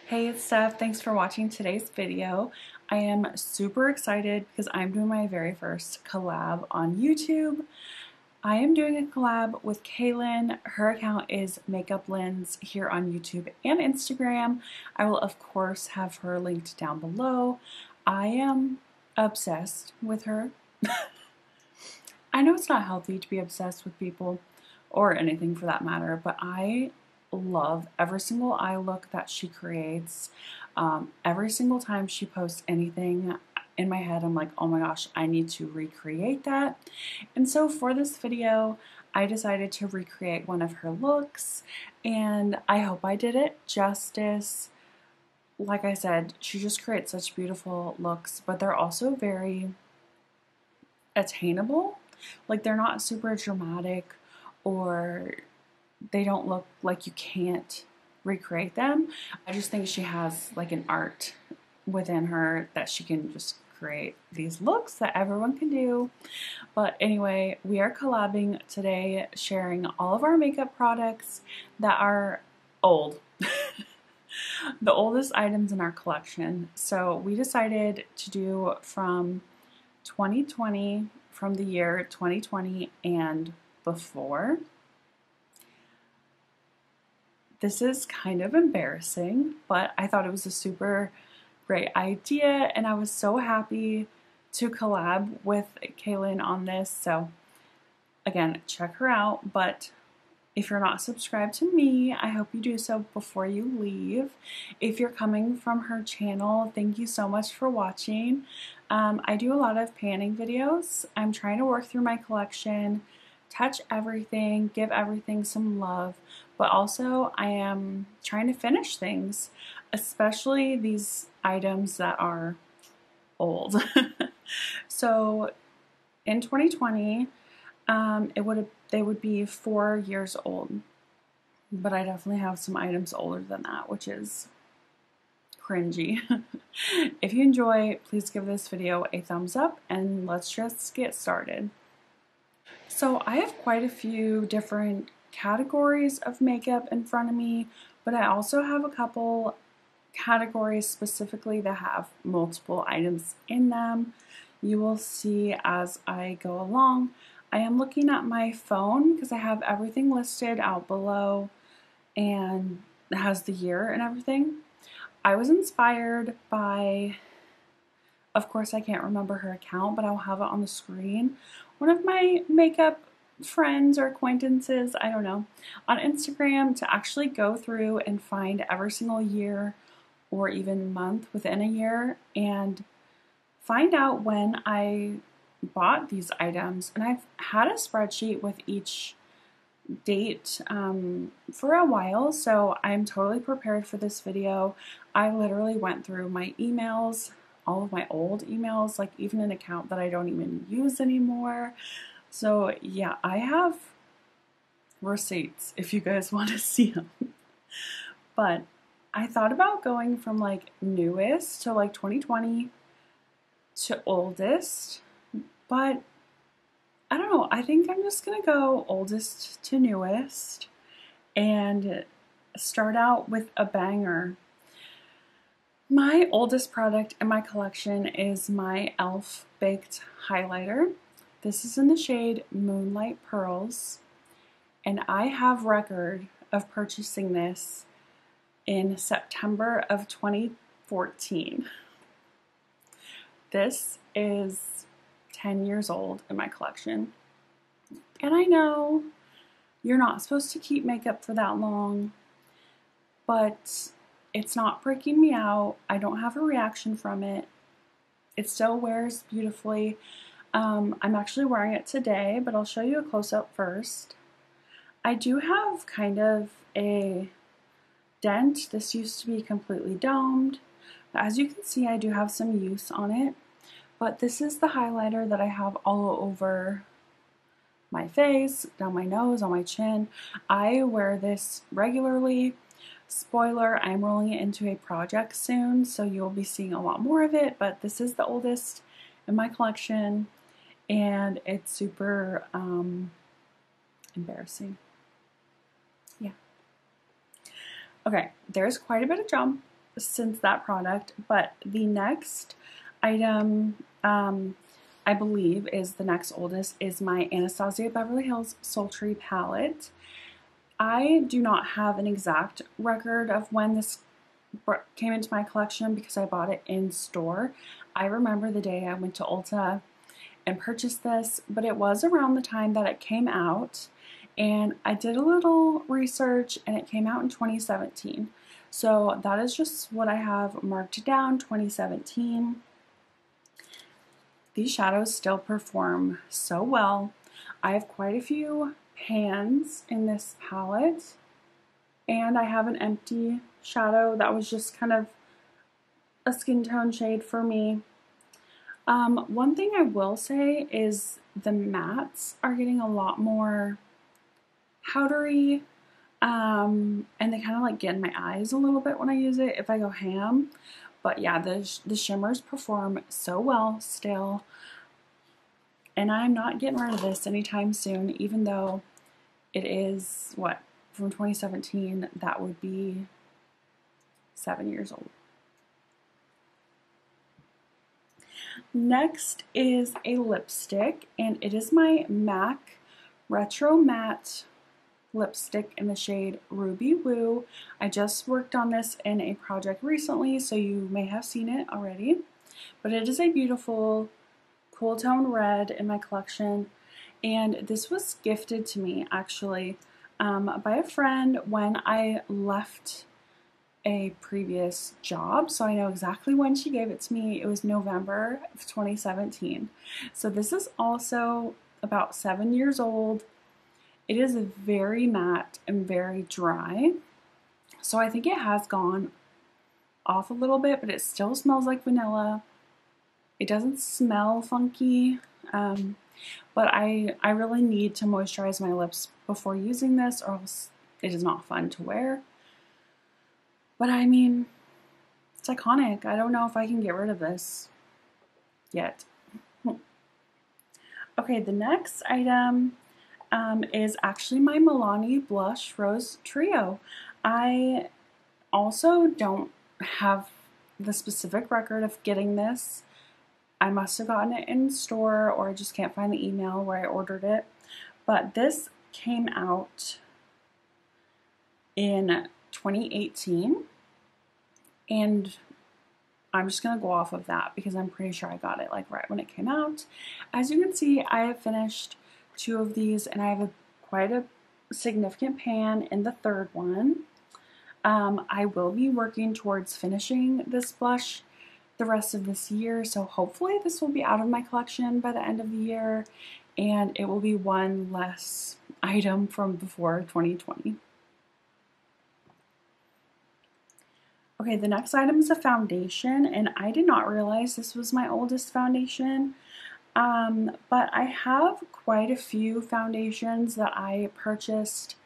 Hey, it's Steph. Thanks for watching today's video. I am super excited because I'm doing my very first collab on YouTube. I am doing a collab with Kaylin. Her account is Makeup Lens here on YouTube and Instagram. I will of course have her linked down below. I am obsessed with her. I know it's not healthy to be obsessed with people or anything for that matter, but I love every single eye look that she creates. Every single time she posts anything, in my head I'm like, oh my gosh, I need to recreate that. And so for this video, I decided to recreate one of her looks, and I hope I did it justice. Like I said, she just creates such beautiful looks, but they're also very attainable. Like, they're not super dramatic, or they don't look like you can't recreate them. I just think she has like an art within her that she can just create these looks that everyone can do. But anyway, we are collabing today, sharing all of our makeup products that are old. The oldest items in our collection. So we decided to do from 2020, from the year 2020 and before. This is kind of embarrassing, but I thought it was a super great idea, and I was so happy to collab with Kaylin on this. So again, check her out. But if you're not subscribed to me, I hope you do so before you leave. If you're coming from her channel, thank you so much for watching. I do a lot of panning videos. I'm trying to work through my collection, touch everything, give everything some love, but also I am trying to finish things, especially these items that are old. So in 2020, they would be 4 years old, but I definitely have some items older than that, which is cringy. If you enjoy, please give this video a thumbs up, and let's just get started. So I have quite a few different categories of makeup in front of me, but I also have a couple categories specifically that have multiple items in them. You will see as I go along. I am looking at my phone because I have everything listed out below, and it has the year and everything. I was inspired by, of course I can't remember her account, but I'll have it on the screen. One of my makeup friends or acquaintances, I don't know, on Instagram, to actually go through and find every single year or even month within a year and find out when I bought these items. And I've had a spreadsheet with each date for a while, so I'm totally prepared for this video. I literally went through my emails, all of my old emails, like even an account that I don't even use anymore. So yeah, I have receipts if you guys want to see them. But I thought about going from like newest to like 2020 to oldest, but I don't know, I think I'm just gonna go oldest to newest and start out with a banger. My oldest product in my collection is my e.l.f. Baked Highlighter. This is in the shade Moonlight Pearls, and I have record of purchasing this in September of 2014. This is 10 years old in my collection. And I know you're not supposed to keep makeup for that long, but it's not freaking me out. I don't have a reaction from it. It still wears beautifully. I'm actually wearing it today, but I'll show you a close-up first. I do have kind of a dent. This used to be completely domed. As you can see, I do have some use on it, but this is the highlighter that I have all over my face, down my nose, on my chin. I wear this regularly. Spoiler, I'm rolling it into a project soon, so you'll be seeing a lot more of it, but this is the oldest in my collection, and it's super embarrassing. Yeah. Okay, there's quite a bit of jump. since that product, but the next item, I believe is the next oldest, is my Anastasia Beverly Hills Sultry palette. I do not have an exact record of when this came into my collection because I bought it in store. I remember the day I went to Ulta and purchased this, but it was around the time that it came out, and I did a little research and it came out in 2017. So that is just what I have marked down, 2017. These shadows still perform so well. I have quite a few pans in this palette, and I have an empty shadow that was just kind of a skin tone shade for me. One thing I will say is the mattes are getting a lot more powdery, and they kind of like get in my eyes a little bit when I use it if I go ham. But yeah, the shimmers perform so well still, and I'm not getting rid of this anytime soon, even though it is, what, from 2017, that would be 7 years old. Next is a lipstick, and it is my MAC Retro Matte lipstick in the shade Ruby Woo. I just worked on this in a project recently, so you may have seen it already. But it is a beautiful cool tone red in my collection, and this was gifted to me actually by a friend when I left a previous job, so I know exactly when she gave it to me. It was November of 2017. So this is also about 7 years old. It is very matte and very dry, so I think it has gone off a little bit, but it still smells like vanilla. It doesn't smell funky, but I really need to moisturize my lips before using this, or else it is not fun to wear. But I mean, it's iconic. I don't know if I can get rid of this yet. Okay, the next item is actually my Milani Blush Rose Trio. I also don't have the specific record of getting this. I must have gotten it in store, or I just can't find the email where I ordered it. But this came out in 2018, and I'm just going to go off of that because I'm pretty sure I got it like right when it came out. As you can see, I have finished 2 of these, and I have quite a significant pan in the third one. I will be working towards finishing this blush the rest of this year, so hopefully this will be out of my collection by the end of the year, and it will be one less item from before 2020. Okay, the next item is a foundation, and I did not realize this was my oldest foundation, but I have quite a few foundations that I purchased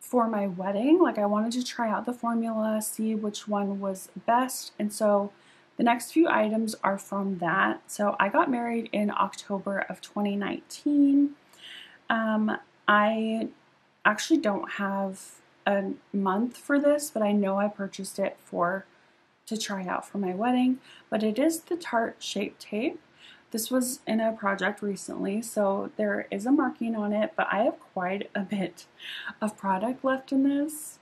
for my wedding. Like, I wanted to try out the formula, see which one was best, and so the next few items are from that. So I got married in October of 2019. I actually don't have a month for this, but I know I purchased it to try out for my wedding. But it is the Tarte Shape Tape. This was in a project recently, so there is a marking on it, but I have quite a bit of product left in this.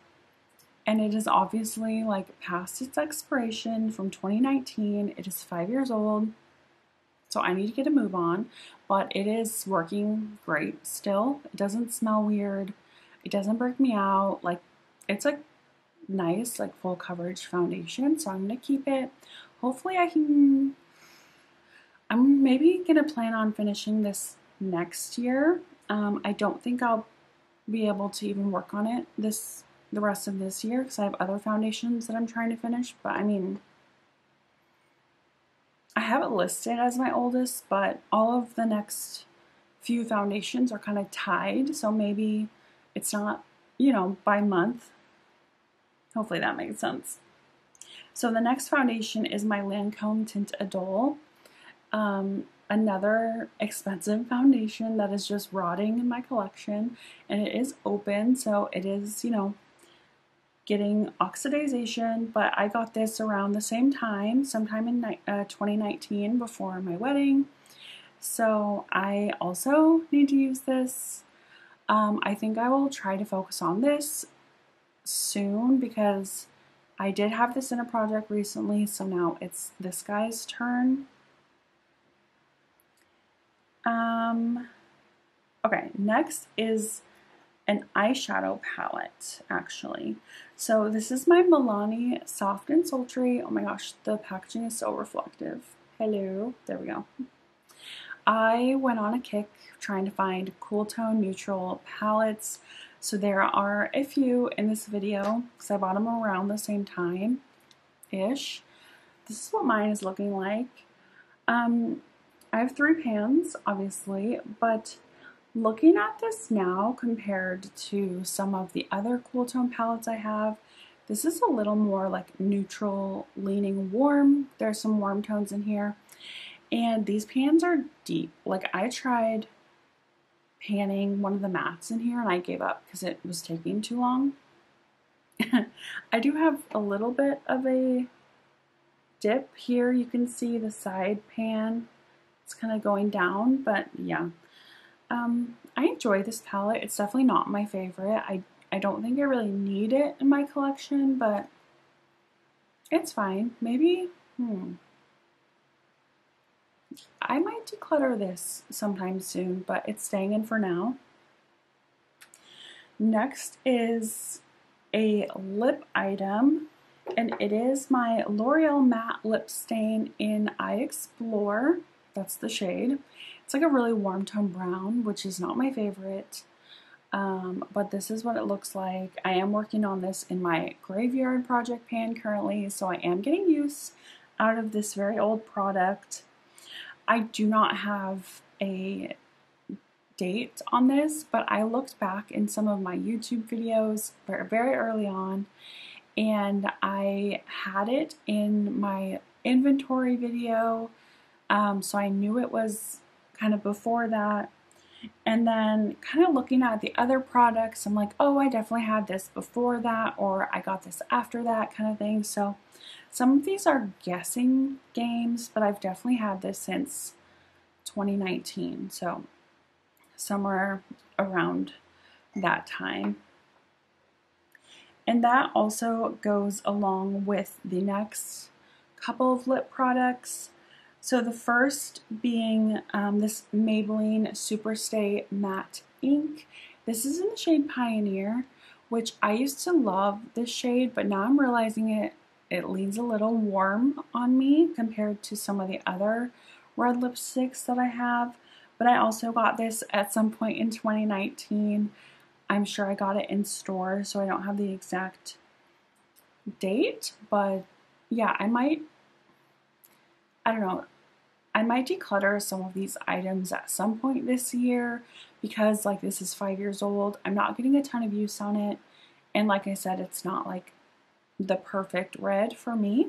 And it is obviously like past its expiration from 2019. It is 5 years old, so I need to get a move on, but it is working great still. It doesn't smell weird. It doesn't break me out. Like, it's a nice, like, full coverage foundation, so I'm going to keep it. Hopefully I'm maybe going to plan on finishing this next year. I don't think I'll be able to even work on it the rest of this year because I have other foundations that I'm trying to finish, but I mean, I have it listed as my oldest, but all of the next few foundations are kind of tied, so maybe it's not, by month. Hopefully that makes sense. So the next foundation is my Lancome Tint Idole. Another expensive foundation that is just rotting in my collection, and it is open, so it is, getting oxidization, but I got this around the same time, sometime in 2019 before my wedding. So I also need to use this. I think I will try to focus on this soon because I did have this in a project recently, so now it's this guy's turn. Okay, next is an eyeshadow palette, actually. So this is my Milani Soft and Sultry. Oh my gosh, the packaging is so reflective. Hello, there we go. I went on a kick trying to find cool tone neutral palettes. So there are a few in this video because I bought them around the same time-ish. This is what mine is looking like. I have 3 pans, obviously, but looking at this now compared to some of the other cool tone palettes I have, this is a little more like neutral, leaning warm. There's some warm tones in here. And these pans are deep. Like, I tried panning one of the mattes in here and I gave up because it was taking too long. I do have a little bit of a dip here. You can see the side pan. It's kind of going down, but yeah. I enjoy this palette. It's definitely not my favorite. I don't think I really need it in my collection, but it's fine. Maybe, I might declutter this sometime soon, but it's staying in for now. Next is a lip item, and it is my L'Oreal Matte Lip Stain in I Explore. That's the shade. It's like a really warm tone brown, which is not my favorite, but this is what it looks like. I am working on this in my graveyard project pan currently, so I am getting use out of this very old product. I do not have a date on this, but I looked back in some of my YouTube videos very early on, and I had it in my inventory video, so I knew it was kind of before that. And then kind of looking at the other products, I'm like, oh, I definitely had this before that, or I got this after that kind of thing. So some of these are guessing games, but I've definitely had this since 2019, so somewhere around that time. And that also goes along with the next couple of lip products. So the first being this Maybelline Superstay Matte Ink. This is in the shade Pioneer, which I used to love this shade, but now I'm realizing it leans a little warm on me compared to some of the other red lipsticks that I have. But I also got this at some point in 2019. I'm sure I got it in store, so I don't have the exact date, but yeah, I don't know, I might declutter some of these items at some point this year because, like, this is 5 years old. I'm not getting a ton of use on it, and like I said, it's not like the perfect red for me.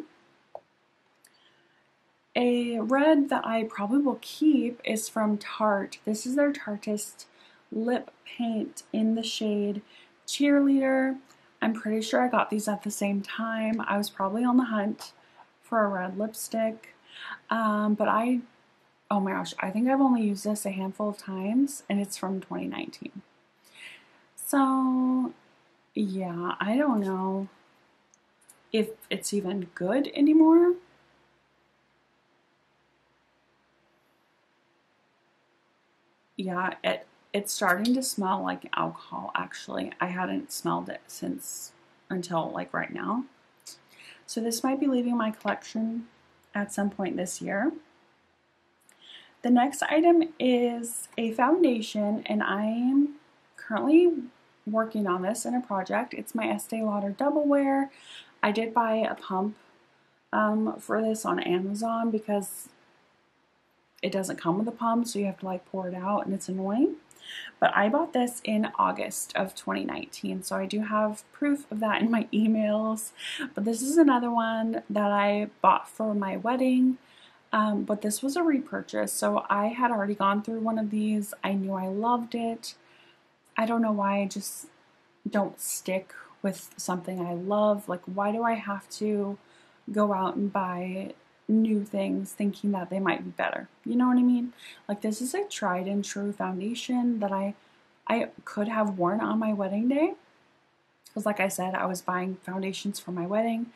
A red that I probably will keep is from Tarte. This is their Tarteist lip paint in the shade Cheerleader. I'm pretty sure I got these at the same time. I was probably on the hunt for a red lipstick. But oh my gosh, I think I've only used this a handful of times, and it's from 2019. So yeah, I don't know if it's even good anymore. Yeah, it's starting to smell like alcohol, actually. I hadn't smelled it until like right now. So this might be leaving my collection at some point this year. The next item is a foundation, and I am currently working on this in a project. It's my Estee Lauder Double Wear. I did buy a pump for this on Amazon because it doesn't come with a pump, so you have to like pour it out, and it's annoying. But I bought this in August of 2019, so I do have proof of that in my emails. But this is another one that I bought for my wedding, but this was a repurchase, so I had already gone through one of these. I knew I loved it. I don't know why I just don't stick with something I love. Like, why do I have to go out and buy new things thinking that they might be better? You know what I mean? Like, this is a tried and true foundation that I could have worn on my wedding day. Because like I said, I was buying foundations for my wedding.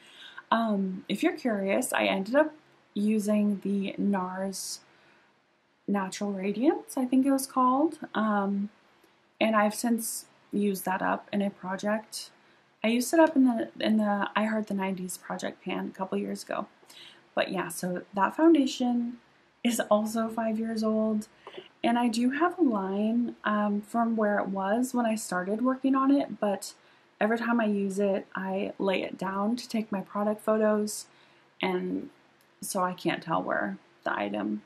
If you're curious, I ended up using the NARS Natural Radiance, I think it was called. And I've since used that up in a project. I used it up in the I Heart the 90s project pan a couple years ago. But yeah, so that foundation is also 5 years old. And I do have a line from where it was when I started working on it, but every time I use it, I lay it down to take my product photos, and so I can't tell where the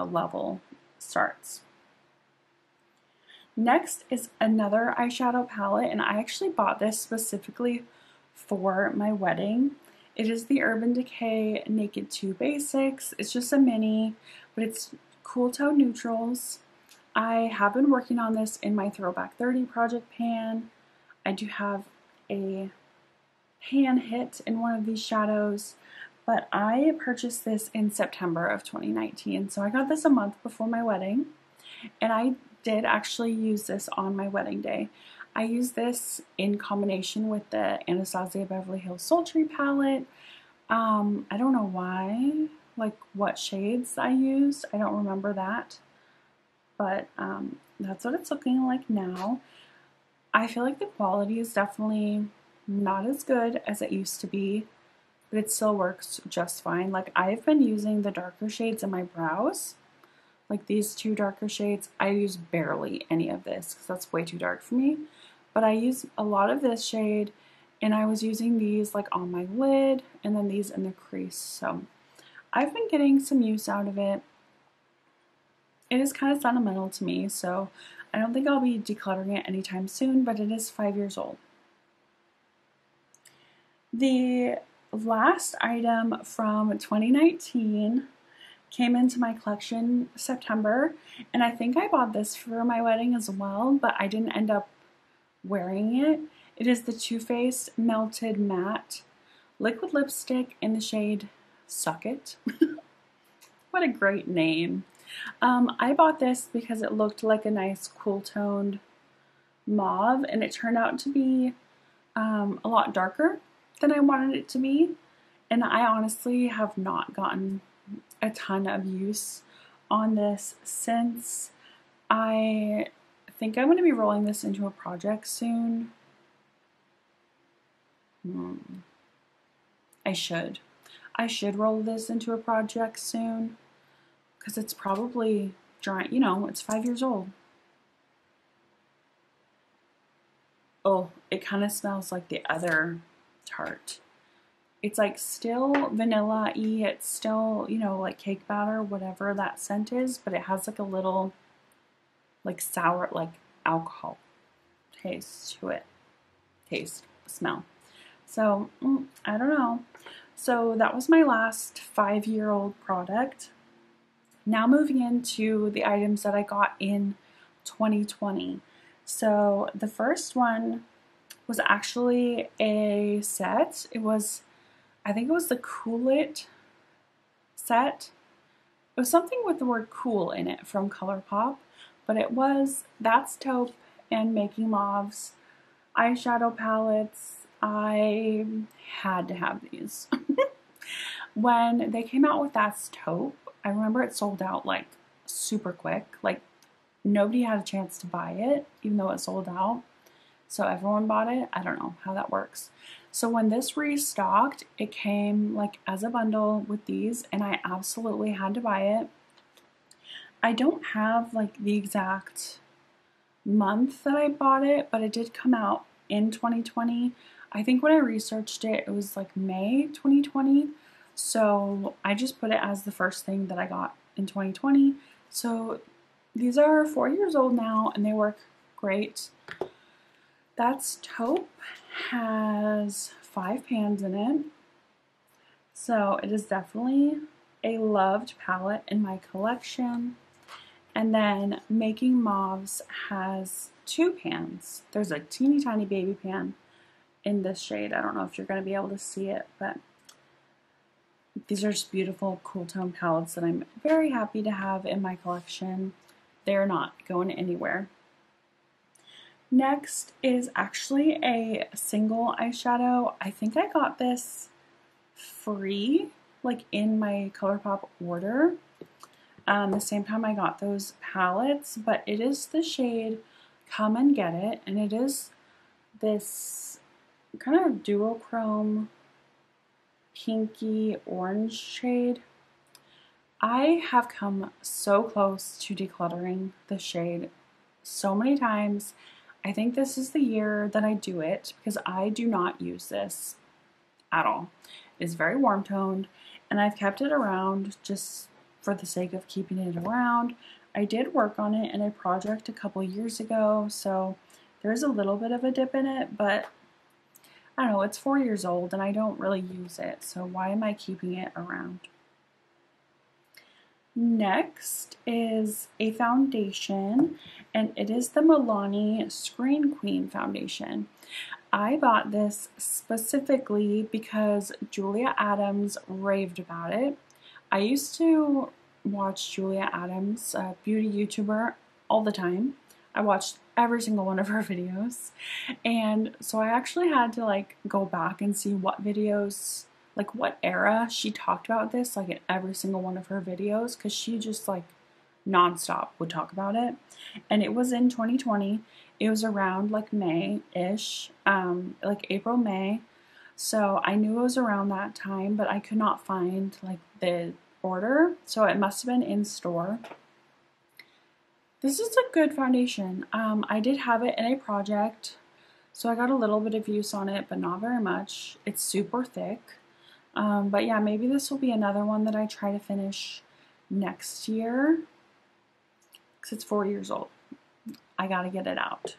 level starts. Next is another eyeshadow palette, and I actually bought this specifically for my wedding. It is the Urban Decay Naked 2 Basics. It's just a mini, but it's cool tone neutrals. I have been working on this in my Throwback 30 project pan. I do have a pan hit in one of these shadows, but I purchased this in September of 2019. So I got this a month before my wedding, and I did actually use this on my wedding day. I used this in combination with the Anastasia Beverly Hills Sultry palette. I don't know why, like what shades I used. I don't remember that. But that's what it's looking like now. I feel like the quality is definitely not as good as it used to be, but it still works just fine. Like, I've been using the darker shades in my brows. Like these two darker shades, I use barely any of this because that's way too dark for me. But I use a lot of this shade, and I was using these like on my lid and then these in the crease. So I've been getting some use out of it. It is kind of sentimental to me, so I don't think I'll be decluttering it anytime soon, but it is 5 years old. The last item from 2019 came into my collection September, and I think I bought this for my wedding as well, but I didn't end up wearing it. It is the Too Faced Melted Matte Liquid Lipstick in the shade Suck It. What a great name. I bought this because it looked like a nice cool toned mauve, and it turned out to be a lot darker than I wanted it to be, and I honestly have not gotten a ton of use on this since. I think I'm going to be rolling this into a project soon. I should roll this into a project soon, because it's probably drying. You know, it's 5 years old. Oh, it kind of smells like the other Tarte. It's like still vanilla-y. It's still, you know, like cake batter, whatever that scent is, but it has like a little like sour, like alcohol taste to it. Smell. So, I don't know. So that was my last 5-year-old product. Now moving into the items that I got in 2020. So the first one was actually a set. I think it was the Cool It set. It was something with the word cool in it from ColourPop, but it was That's Taupe and Making Mauves eyeshadow palettes. I had to have these. When they came out with That's Taupe, I remember it sold out like super quick. Like, nobody had a chance to buy it, even though it sold out. So everyone bought it. I don't know how that works. So when this restocked, it came like as a bundle with these, and I absolutely had to buy it. I don't have like the exact month that I bought it, but it did come out in 2020. I think when I researched it, it was like May 2020. So I just put it as the first thing that I got in 2020. So these are 4 years old now, and they work great. That's Taupe has 5 pans in it. So it is definitely a loved palette in my collection. And then Making Mauves has two pans. There's a teeny tiny baby pan in this shade. I don't know if you're going to be able to see it, but these are just beautiful cool tone palettes that I'm very happy to have in my collection. They're not going anywhere. Next is actually a single eyeshadow. I think I got this free, like in my ColourPop order. The same time I got those palettes, but it is the shade Come and Get It, and it is this kind of duochrome pinky orange shade. I have come so close to decluttering the shade so many times. I think this is the year that I do it because I do not use this at all. It is very warm toned, and I've kept it around just for the sake of keeping it around. I did work on it in a project a couple years ago, so there's a little bit of a dip in it, but I don't know, it's 4 years old and I don't really use it, so why am I keeping it around? Next is a foundation, and it is the Milani Screen Queen foundation. I bought this specifically because Julia Adams raved about it. I used to watch Julia Adams, a beauty YouTuber, all the time. I watched every single one of her videos, and so I actually had to like go back and see what videos, like what era she talked about this, like in every single one of her videos, because she just like nonstop would talk about it. And it was in 2020. It was around like May-ish, like April, May. So I knew it was around that time, but I could not find like the order, so it must have been in store. This is a good foundation. I did have it in a project, so I got a little bit of use on it, but not very much. It's super thick. But yeah, maybe this will be another one that I try to finish next year, because it's 4 years old. I gotta get it out.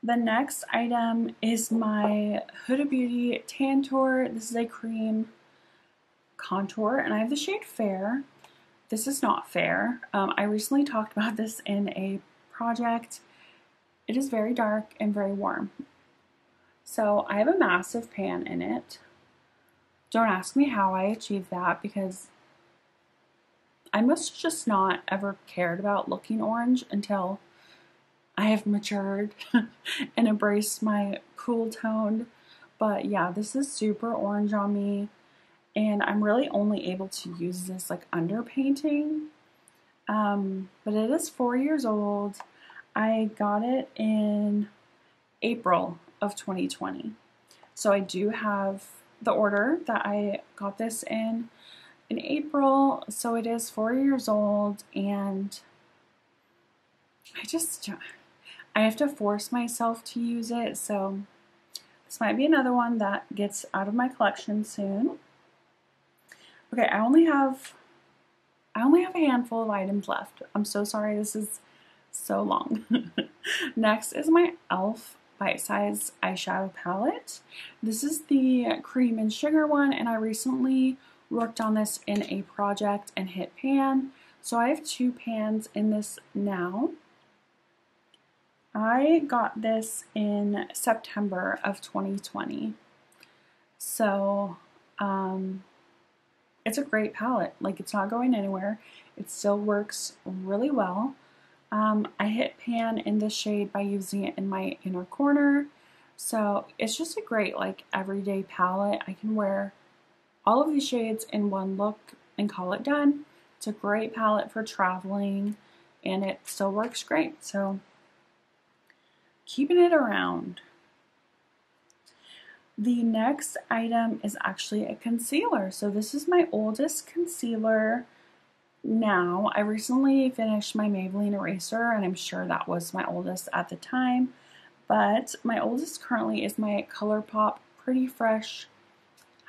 The next item is my Huda Beauty Tantour. This is a cream contour, and I have the shade Fair. This is not fair. I recently talked about this in a project. It is very dark and very warm. So I have a massive pan in it. Don't ask me how I achieved that, because I must just not ever cared about looking orange until I have matured and embraced my cool toned. But yeah, this is super orange on me, and I'm really only able to use this like underpainting. But it is 4 years old. I got it in April of 2020. So I do have the order that I got this in April. So it is 4 years old, and I have to force myself to use it. So this might be another one that gets out of my collection soon. Okay, I only have a handful of items left. I'm so sorry, this is so long. Next is my e.l.f. Bite Size eyeshadow palette. This is the cream and sugar one, and I recently worked on this in a project and hit pan. So I have 2 pans in this now. I got this in September of 2020. So, it's a great palette. Like, it's not going anywhere. It still works really well. I hit pan in this shade by using it in my inner corner. So it's just a great like everyday palette. I can wear all of these shades in one look and call it done. It's a great palette for traveling, and it still works great. So keeping it around. The next item is actually a concealer. So this is my oldest concealer now. I recently finished my Maybelline eraser, and I'm sure that was my oldest at the time. But my oldest currently is my ColourPop Pretty Fresh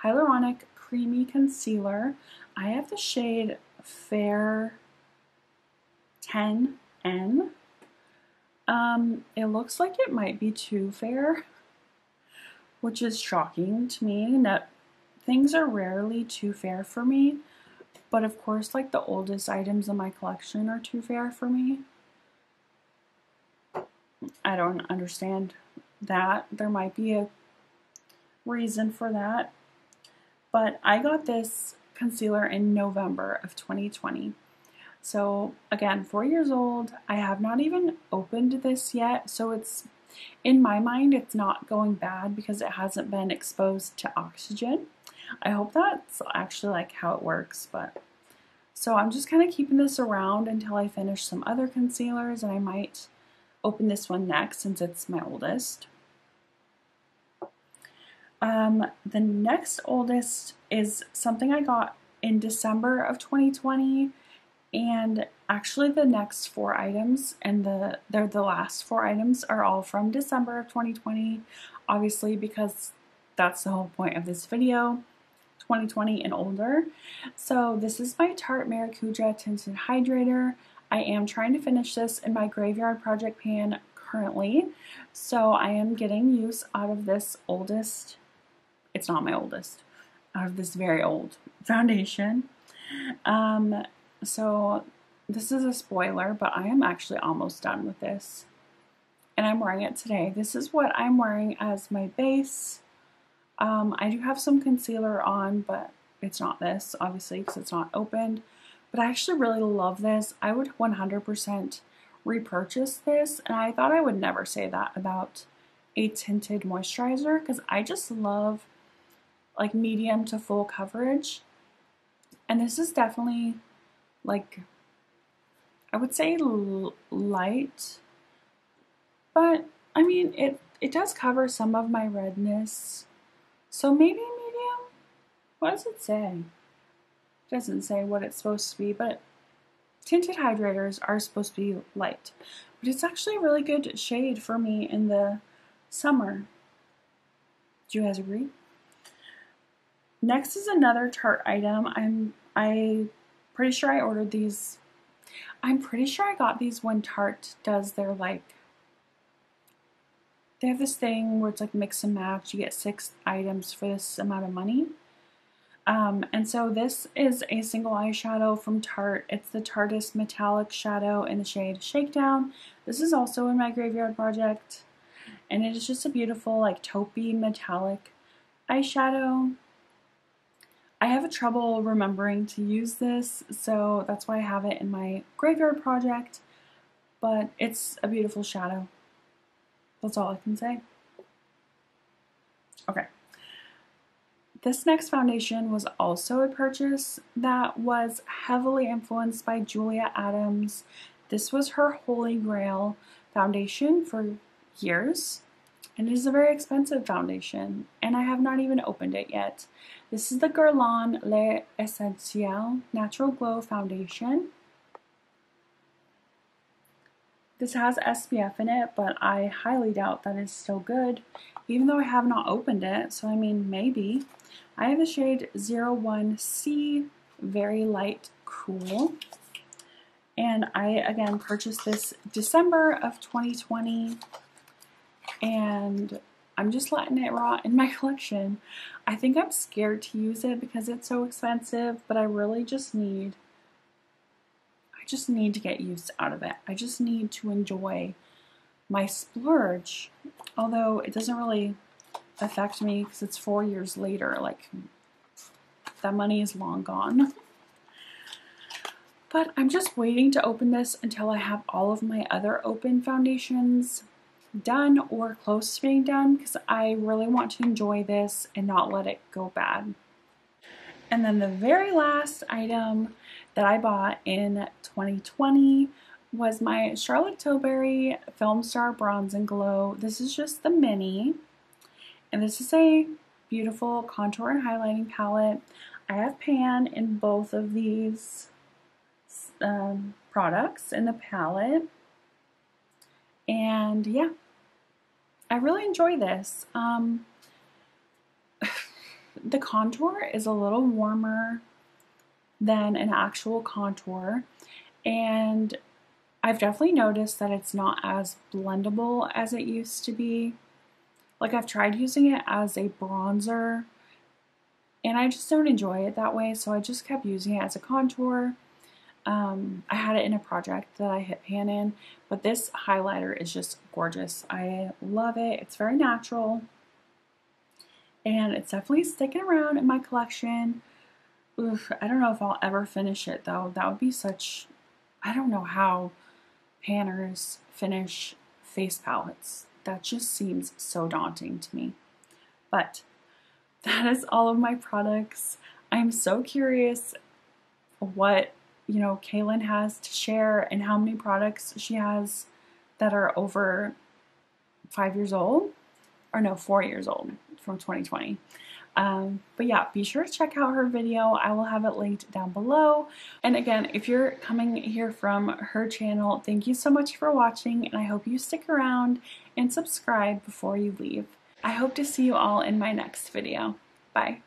Hyaluronic Creamy Concealer. I have the shade Fair 10N. It looks like it might be too fair, which is shocking to me. That things are rarely too fair for me, but of course like the oldest items in my collection are too fair for me. I don't understand that. There might be a reason for that. But I got this concealer in November of 2020. So again, 4 years old. I have not even opened this yet. So it's, in my mind, it's not going bad because it hasn't been exposed to oxygen. I hope that's actually like how it works, but so I'm just kind of keeping this around until I finish some other concealers, and I might open this one next since it's my oldest. The next oldest is something I got in December of 2020, and actually the next 4 items and they're the last 4 items are all from December of 2020, obviously because that's the whole point of this video, 2020 and older. So this is my Tarte Maracuja Tinted Hydrator. I am trying to finish this in my Graveyard Project pan currently, so I am getting use out of this oldest, it's not my oldest, out of this very old foundation. So this is a spoiler, but I am actually almost done with this. And I'm wearing it today. This is what I'm wearing as my base. I do have some concealer on, but it's not this, obviously, because it's not opened. But I actually really love this. I would 100% repurchase this, and I thought I would never say that about a tinted moisturizer, because I just love like medium to full coverage. And this is definitely like, I would say light, but I mean, it does cover some of my redness. So maybe medium? What does it say? It doesn't say what it's supposed to be, but tinted hydrators are supposed to be light. But it's actually a really good shade for me in the summer. Do you guys agree? Next is another Tarte item. I'm pretty sure I ordered these. I'm pretty sure I got these when Tarte does their like, they have this thing where it's like mix and match. You get 6 items for this amount of money. And so this is a single eyeshadow from Tarte. It's the Tarteist Metallic Shadow in the shade Shakedown. This is also in my Graveyard Project. And it is just a beautiful like taupey metallic eyeshadow. I have trouble remembering to use this, so that's why I have it in my Graveyard Project. But it's a beautiful shadow. That's all I can say. Okay. This next foundation was also a purchase that was heavily influenced by Julia Adams. This was her holy grail foundation for years, and it is a very expensive foundation, and I have not even opened it yet. This is the Guerlain Les Essentiels Natural Glow Foundation. This has SPF in it, but I highly doubt that it's still good, even though I have not opened it, so I mean, maybe. I have the shade 01C, very light cool. And I, again, purchased this December of 2020, and I'm just letting it rot in my collection. I think I'm scared to use it because it's so expensive, but I really just need to get use out of it. I just need to enjoy my splurge, although it doesn't really affect me because it's 4 years later. Like, that money is long gone. But I'm just waiting to open this until I have all of my other open foundations done or close to being done, because I really want to enjoy this and not let it go bad. And then the very last item that I bought in 2020 was my Charlotte Tilbury Film Star Bronze and Glow. This is just the mini, and this is a beautiful contour and highlighting palette. I have pan in both of these products in the palette, and yeah, I really enjoy this. The contour is a little warmer than an actual contour, and I've definitely noticed that it's not as blendable as it used to be. Like, I've tried using it as a bronzer, and I just don't enjoy it that way, so I just kept using it as a contour. I had it in a project that I hit pan in, but this highlighter is just gorgeous. I love it. It's very natural, and it's definitely sticking around in my collection. Oof, I don't know if I'll ever finish it though. That would be such, I don't know how panners finish face palettes. That just seems so daunting to me. But that is all of my products. I'm so curious what, Kaylin has to share and how many products she has that are over 5 years old, or no, 4 years old from 2020. But yeah, be sure to check out her video. I will have it linked down below. And again, if you're coming here from her channel, thank you so much for watching, and I hope you stick around and subscribe before you leave. I hope to see you all in my next video. Bye.